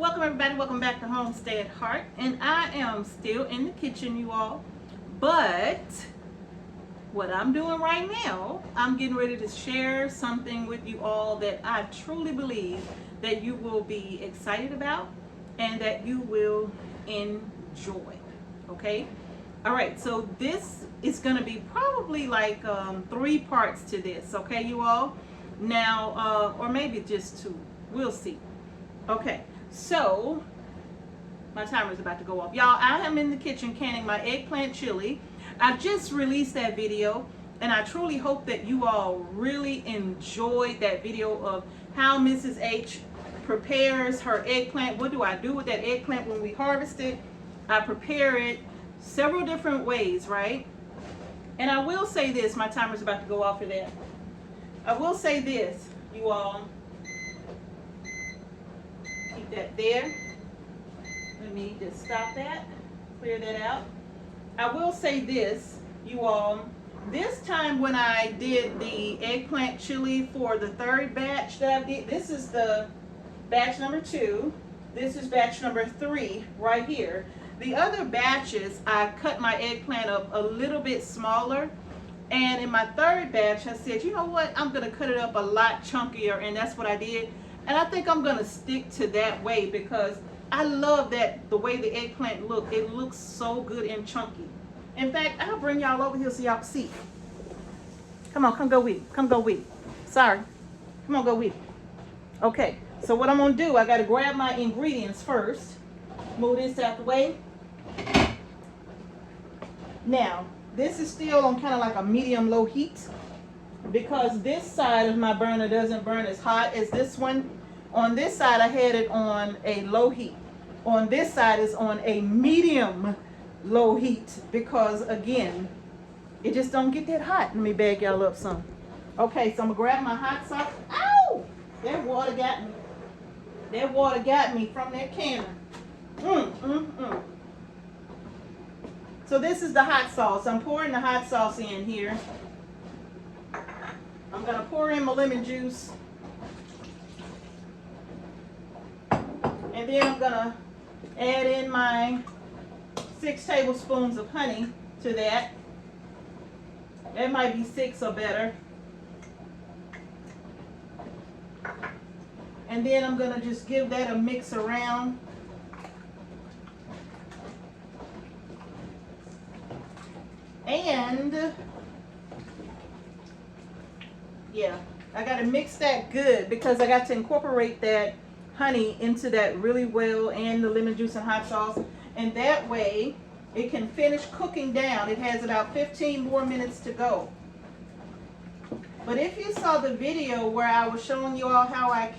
Welcome everybody, welcome back to Homestead Heart. And I am still in the kitchen, you all. But what I'm doing right now, I'm getting ready to share something with you all that I truly believe that you will be excited about and that you will enjoy. Okay? All right, so this is going to be probably like 3 parts to this, okay, you all? Now, or maybe just 2. We'll see. Okay, so my timer is about to go off. Y'all, I am in the kitchen canning my eggplant chili. I just released that video, and I truly hope that you all really enjoyed that video of how Mrs. H prepares her eggplant. What do I do with that eggplant when we harvest it? I prepare it several different ways, right? And I will say this, my timer is about to go off of that. I will say this, you all. Keep that there. Let me just stop that, clear that out. I will say this, you all. This time when I did the eggplant chili for the 3rd batch that I did, this is the batch number 2. This is batch number 3 right here. The other batches, I cut my eggplant up a little bit smaller. And in my 3rd batch, I said, you know what? I'm going to cut it up a lot chunkier. And that's what I did. And I think I'm going to stick to that way because I love that the way the eggplant look. It looks so good and chunky. In fact, I'll bring y'all over here so y'all can see. Come on, come go with it. Come go with it. Sorry. Come on, go with it. Okay, so what I'm going to do, I got to grab my ingredients first. Move this out the way. Now, this is still on kind of like a medium-low heat because this side of my burner doesn't burn as hot as this one. On this side, I had it on a low heat. On this side is on a medium-low heat because, again, it just don't get that hot. Let me bag y'all up some. Okay, so I'm going to grab my hot sauce. Ow! That water got me. That water got me from that canner. So this is the hot sauce. I'm pouring the hot sauce in here. I'm going to pour in my lemon juice. And then I'm going to add in my 6 tablespoons of honey to that. That might be 6 or better. And then I'm going to just give that a mix around. And yeah, I got to mix that good because I got to incorporate that honey into that really well and the lemon juice and hot sauce. And that way it can finish cooking down. It has about 15 more minutes to go. But if you saw the video where I was showing you all how I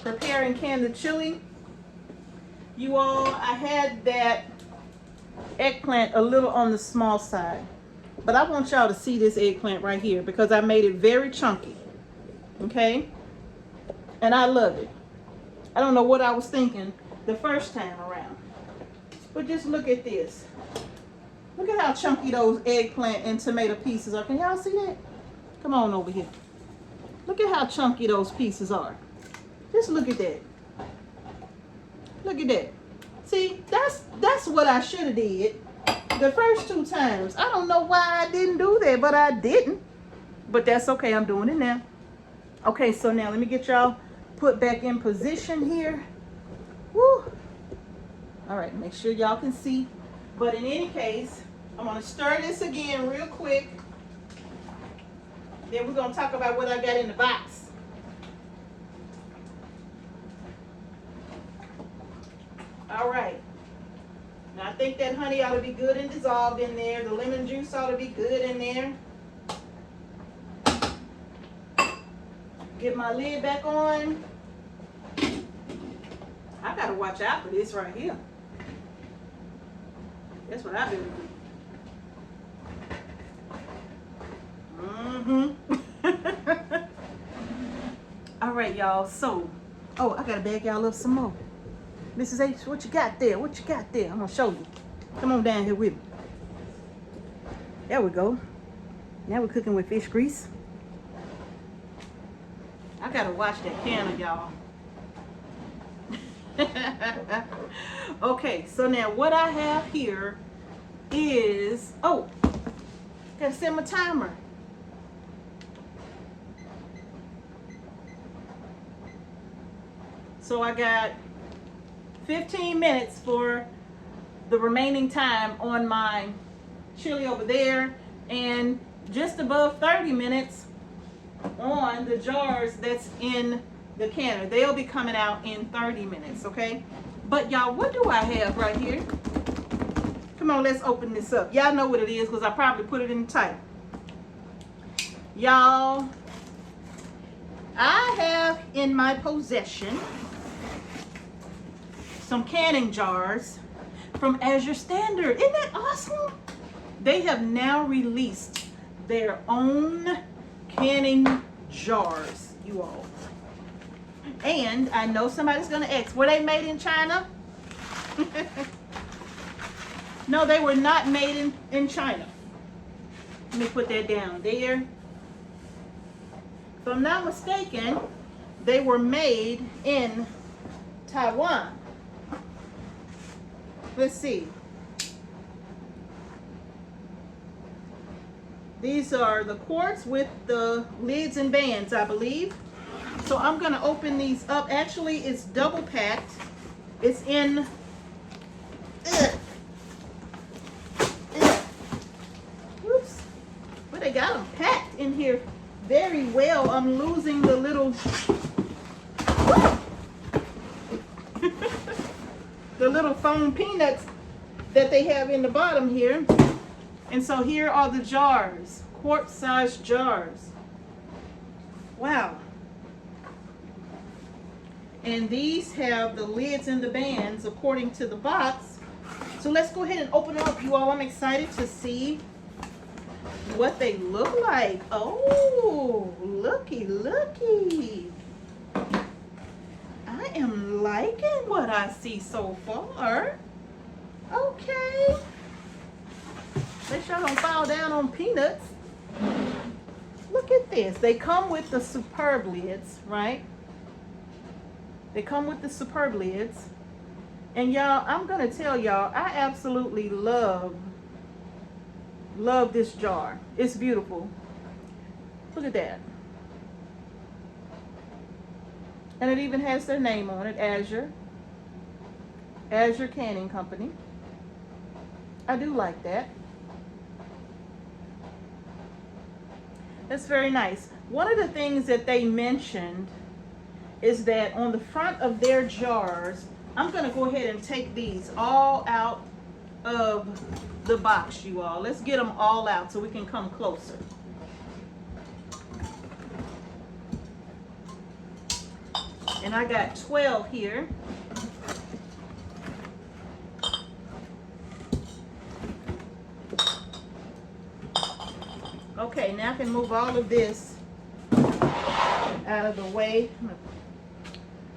prepare and can the chili, you all, I had that eggplant a little on the small side. But I want y'all to see this eggplant right here because I made it very chunky. Okay? And I love it. I don't know what I was thinking the first time around. But just look at this. Look at how chunky those eggplant and tomato pieces are. Can y'all see that? Come on over here. Look at how chunky those pieces are. Just look at that. Look at that. See, that's what I should have did the first 2 times. I don't know why I didn't do that, but I didn't. But that's okay. I'm doing it now. Okay, so now let me get y'all put back in position here. Woo. All right, make sure y'all can see. But in any case, I'm going to stir this again real quick. Then we're going to talk about what I got in the box. All right. Now I think that honey ought to be good and dissolved in there. The lemon juice ought to be good in there. Get my lid back on. I gotta watch out for this right here. That's what I do. All right, y'all. So, oh, I gotta bag y'all up some more. Mrs. H, what you got there? What you got there? I'm gonna show you. Come on down here with me. There we go. Now we're cooking with fish grease. I gotta watch that canner, y'all. Okay, so now what I have here is, oh, gotta set my timer. So I got 15 minutes for the remaining time on my chili over there, and just above 30 minutes on the jars that's in the canner. They'll be coming out in 30 minutes, okay? But y'all, what do I have right here? Come on, let's open this up. Y'all know what it is because I probably put it in the title. Y'all, I have in my possession some canning jars from Azure Standard. Isn't that awesome? They have now released their own canning jars, you all. And I know somebody's gonna ask, were they made in China? No, they were not made in China. Let me put that down there. If I'm not mistaken, they were made in Taiwan. Let's see. These are the quartz with the lids and bands, I believe. So I'm going to open these up. Actually, it's double packed. It's in... Oops. But they got them packed in here very well. I'm losing the little... the little foam peanuts that they have in the bottom here. And so here are the jars, quart-sized jars. Wow. And these have the lids and the bands according to the box. So let's go ahead and open it up, you all. I'm excited to see what they look like. Oh, looky, looky. I am liking what I see so far. Okay. Make sure I don't fall down on peanuts. Look at this. They come with the superb lids, right? They come with the superb lids. And y'all, I'm going to tell y'all, I absolutely love this jar. It's beautiful. Look at that. And it even has their name on it, Azure. Azure Canning Company. I do like that. That's very nice. One of the things that they mentioned is that on the front of their jars, I'm going to go ahead and take these all out of the box, you all. Let's get them all out so we can come closer. And I got 12 here. Okay, now I can move all of this out of the way.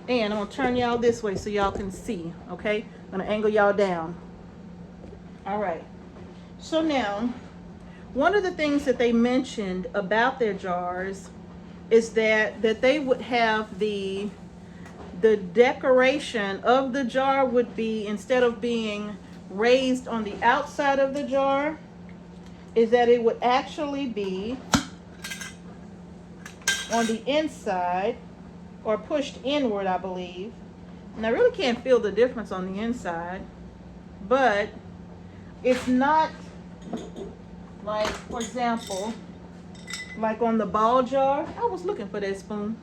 And I'm going to turn y'all this way so y'all can see, okay? I'm going to angle y'all down. All right. So now, one of the things that they mentioned about their jars is that they would have the decoration of the jar would be, instead of being raised on the outside of the jar, is that it would actually be on the inside or pushed inward, I believe. And I really can't feel the difference on the inside, but it's not like, for example, like on the ball jar. I was looking for that spoon.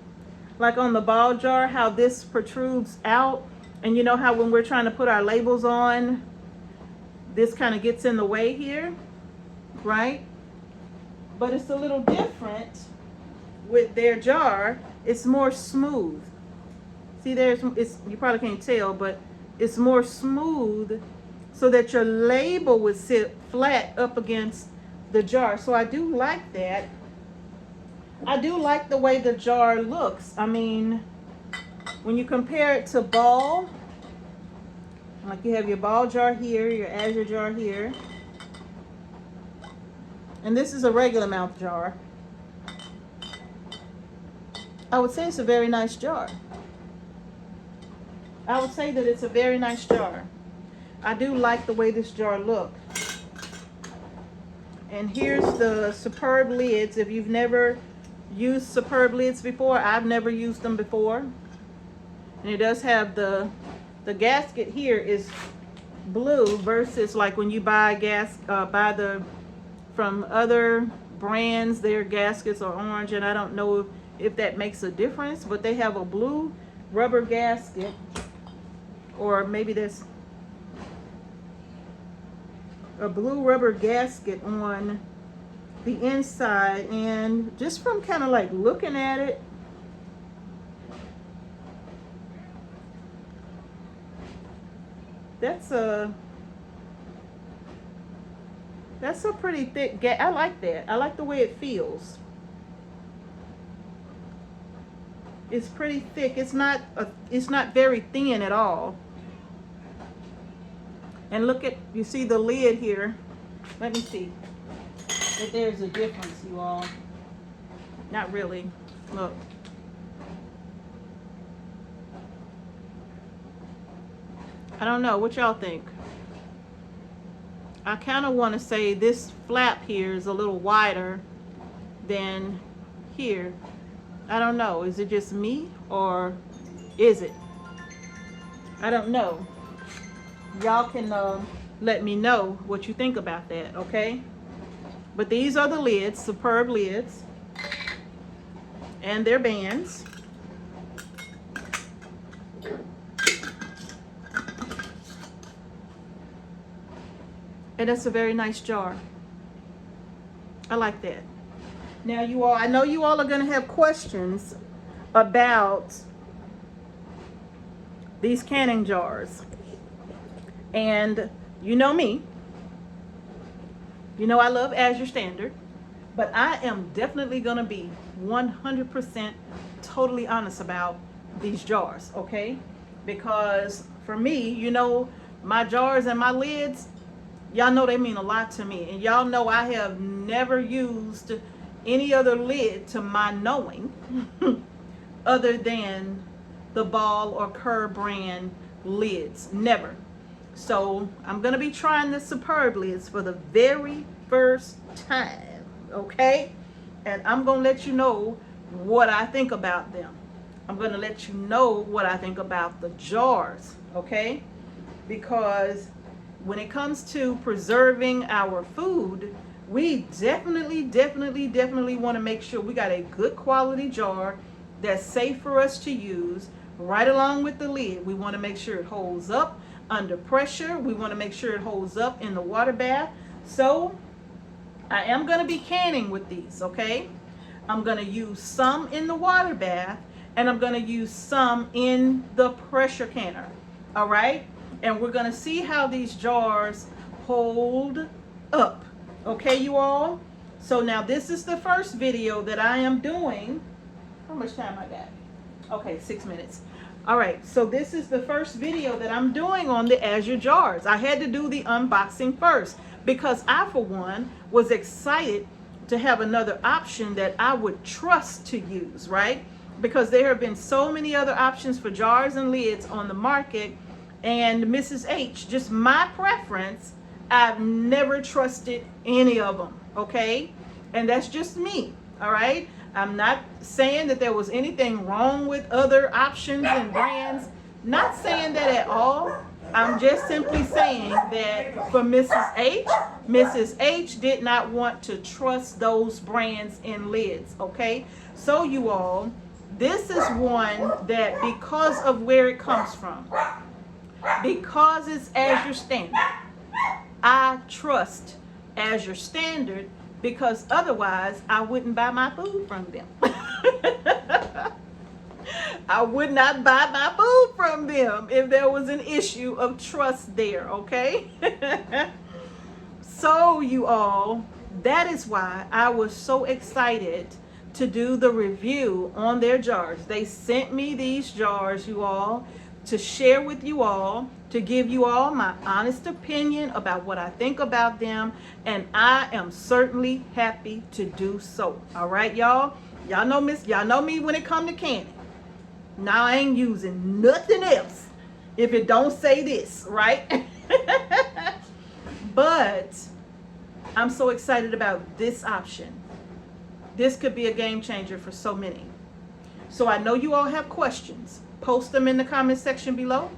Like on the ball jar, how this protrudes out, and you know how when we're trying to put our labels on, this kind of gets in the way here, right? But it's a little different with their jar. It's more smooth. See, you probably can't tell, but it's more smooth so that your label would sit flat up against the jar. So I do like that. I do like the way the jar looks. I mean, when you compare it to ball, like you have your ball jar here, your Azure jar here, and this is a regular mouth jar. I would say it's a very nice jar. I would say that it's a very nice jar. I do like the way this jar looks. And here's the Superb lids. If you've never used Superb lids before, I've never used them before. And it does have the gasket here is blue versus like when you buy from other brands, their gaskets are orange, and I don't know if that makes a difference, but they have a blue rubber gasket, or maybe there's a blue rubber gasket on the inside. And just from kind of like looking at it, that's a pretty thick I like that. I like the way it feels. It's pretty thick. It's not very thin at all. And look at, you see the lid here. Let me see if there's a difference, you all. Not really. Look. I don't know. What y'all think? I kind of want to say this flap here is a little wider than here. I don't know. Is it just me, or is it? I don't know. Y'all can let me know what you think about that, okay? But these are the lids, Superb lids, and their bands. And it's a very nice jar. I like that. Now you all, I know you all are going to have questions about these canning jars. And you know me. You know I love Azure Standard. But I am definitely going to be 100% totally honest about these jars, okay? Because for me, you know, my jars and my lids, y'all know they mean a lot to me. And y'all know I have never used any other lid to my knowing other than the Ball or Kerr brand lids. Never. So I'm going to be trying the Superb lids for the very first time, okay? And I'm going to let you know what I think about them. I'm going to let you know what I think about the jars, okay? Because when it comes to preserving our food, we definitely want to make sure we got a good quality jar that's safe for us to use. Right along with the lid, we want to make sure it holds up under pressure. We want to make sure it holds up in the water bath. So I am going to be canning with these, okay? I'm going to use some in the water bath, and I'm going to use some in the pressure canner, all right? And we're going to see how these jars hold up, okay, you all? So now this is the first video that I am doing. How much time I got? Okay, 6 minutes. All right, so this is the first video that I'm doing on the Azure jars. I had to do the unboxing first because I, for one, was excited to have another option that I would trust to use, right? Because there have been so many other options for jars and lids on the market, and Mrs. H, just my preference, I've never trusted any of them, okay? And that's just me, all right? I'm not saying that there was anything wrong with other options and brands. Not saying that at all. I'm just simply saying that for Mrs. H did not want to trust those brands and lids, okay? So you all, this is one that because of where it comes from, because it's Azure Standard, I trust Azure Standard, because otherwise I wouldn't buy my food from them. I would not buy my food from them if there was an issue of trust there, okay? So you all, that is why I was so excited to do the review on their jars. They sent me these jars, you all, to share with you all, to give you all my honest opinion about what I think about them, and I am certainly happy to do so. All right, y'all? Y'all know me when it comes to candy. Now I ain't using nothing else if it don't say this, right? But I'm so excited about this option. This could be a game changer for so many. So I know you all have questions. Post them in the comment section below,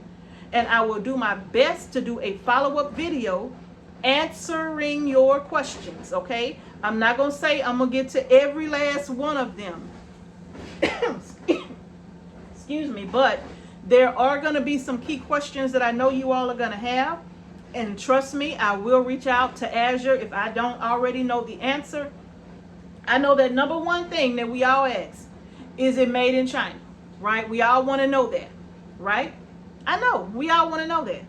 and I will do my best to do a follow-up video answering your questions, okay? I'm not going to say I'm going to get to every last one of them. Excuse me, but there are going to be some key questions that I know you all are going to have. And trust me, I will reach out to Azure if I don't already know the answer. I know that number one thing that we all ask, is it made in China, right? We all want to know that, right? I know, we all want to know that.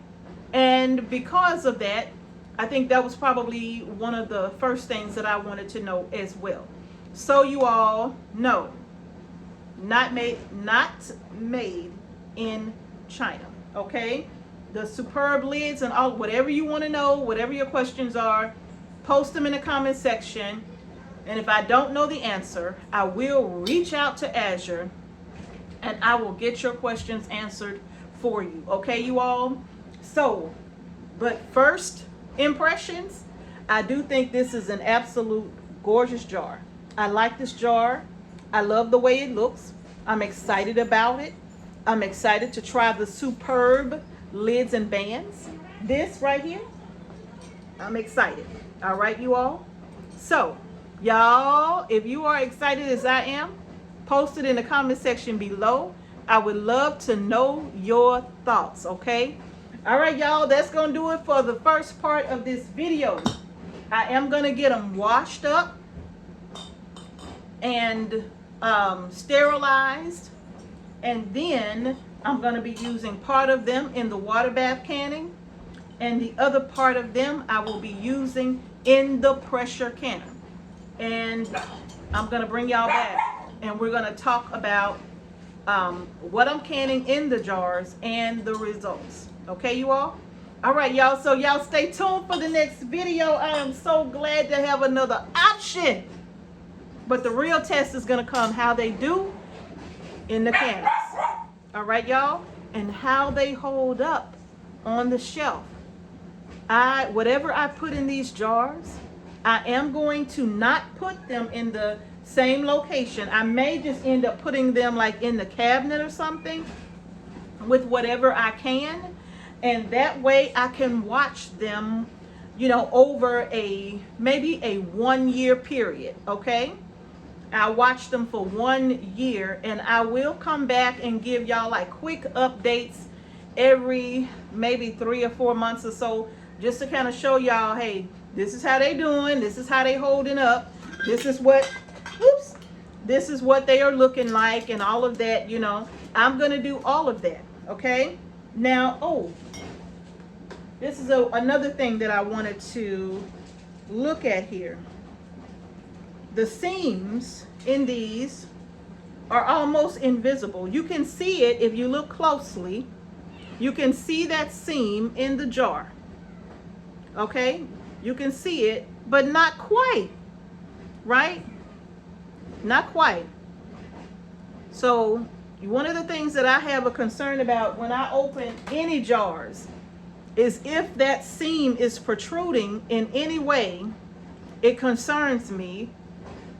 And because of that, I think that was probably one of the first things that I wanted to know as well. So you all know, not made in China, okay? The superb lids and all, whatever you want to know, whatever your questions are, post them in the comment section. And if I don't know the answer, I will reach out to Azure and I will get your questions answered for you. Okay, you all? So, but first impressions, I do think this is an absolute gorgeous jar. I like this jar. I love the way it looks. I'm excited about it. I'm excited to try the superb lids and bands. This right here, I'm excited. All right, you all? So, y'all, if you are excited as I am, post it in the comment section below. I would love to know your thoughts, okay? All right, y'all, that's going to do it for the first part of this video. I am going to get them washed up and sterilized. And then I'm going to be using part of them in the water bath canning. And the other part of them I will be using in the pressure canner. And I'm going to bring y'all back. And we're going to talk about what I'm canning in the jars and the results. Okay, you all? All right, y'all. So y'all stay tuned for the next video. I am so glad to have another option. But the real test is going to come how they do in the cannons. All right, y'all? And how they hold up on the shelf. Whatever I put in these jars, I am going to not put them in the same location. I may just end up putting them like in the cabinet or something with whatever I can. And that way I can watch them, you know, over maybe a 1 year period, okay? I watch them for 1 year, and I will come back and give y'all like quick updates every maybe 3 or 4 months or so, just to kind of show y'all, hey, this is how they doing, this is how they holding up, this is what they are looking like, and all of that, you know. I'm gonna do all of that, okay? Now, this is another thing that I wanted to look at here. The seams in these are almost invisible. You can see it if you look closely. You can see that seam in the jar. Okay? You can see it, but not quite. Right? Not quite. So, one of the things that I have a concern about when I open any jars is if that seam is protruding in any way, it concerns me,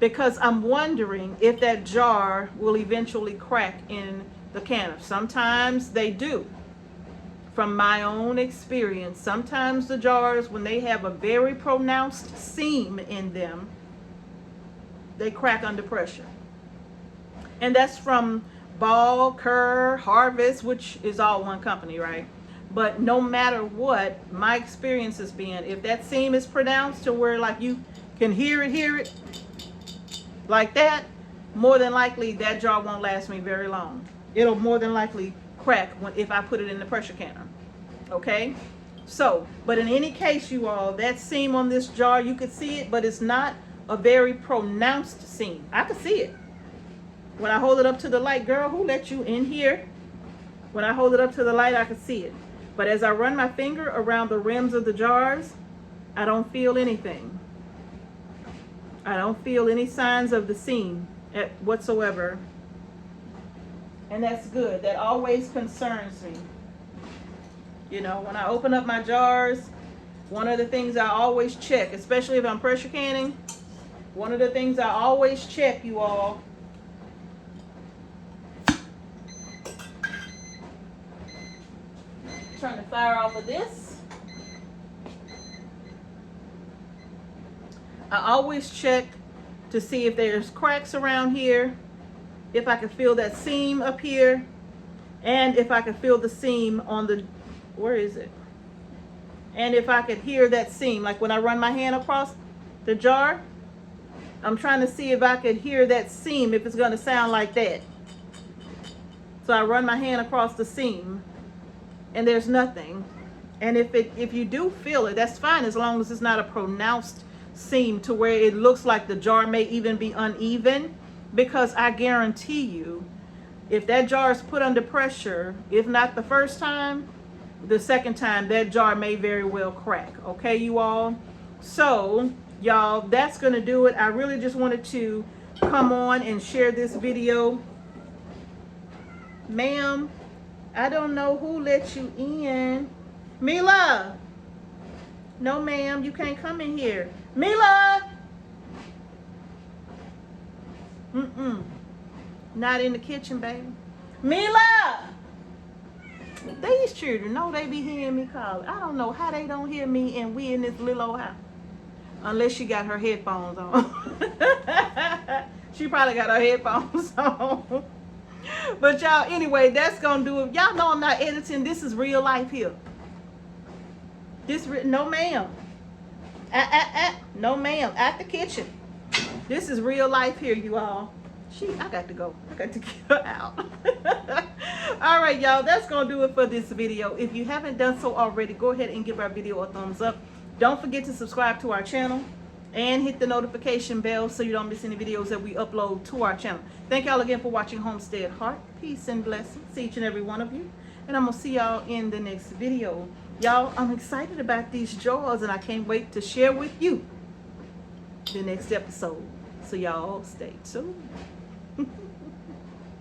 because I'm wondering if that jar will eventually crack in the canner. Sometimes they do. From my own experience, sometimes the jars, when they have a very pronounced seam in them, they crack under pressure. And that's from Ball, Kerr, Harvest, which is all one company, right? But no matter what, my experience has been, if that seam is pronounced to where like you can hear it, like that, more than likely that jar won't last me very long. It'll more than likely crack if I put it in the pressure canner. Okay? So, but in any case, you all, that seam on this jar, you could see it, but it's not a very pronounced seam. I could see it. When I hold it up to the light, girl, who let you in here? When I hold it up to the light, I could see it. But as I run my finger around the rims of the jars, I don't feel anything. I don't feel any signs of the seam whatsoever. And that's good. That always concerns me. You know, when I open up my jars, one of the things I always check, especially if I'm pressure canning, one of the things I always check, you all, turn the fire off of this. I always check to see if there's cracks around here, if I can feel that seam up here, and if I can feel the seam on the, where is it? And if I could hear that seam, like when I run my hand across the jar, I'm trying to see if I could hear that seam, if it's going to sound like that. So I run my hand across the seam, and there's nothing. And if you do feel it, that's fine, as long as it's not a pronounced seam to where it looks like the jar may even be uneven. Because I guarantee you, if that jar is put under pressure, if not the first time, the second time, that jar may very well crack. Okay, you all? So, y'all, that's going to do it. I really just wanted to come on and share this video. Ma'am, I don't know who let you in. Mila! No, ma'am, you can't come in here. Mila! Not in the kitchen, baby. Mila! These children know they be hearing me call. I don't know how they don't hear me and we in this little old house. Unless she got her headphones on. She probably got her headphones on. But y'all, anyway, that's gonna do it. Y'all know I'm not editing. This is real life here. No ma'am. No ma'am. At the kitchen. This is real life here, you all. I got to go. I got to get her out. All right, y'all. That's going to do it for this video. If you haven't done so already, go ahead and give our video a thumbs up. Don't forget to subscribe to our channel and hit the notification bell so you don't miss any videos that we upload to our channel. Thank y'all again for watching Homestead Heart. Peace and blessings to each and every one of you. And I'm going to see y'all in the next video. Y'all, I'm excited about these jars and I can't wait to share with you the next episode. So y'all stay tuned.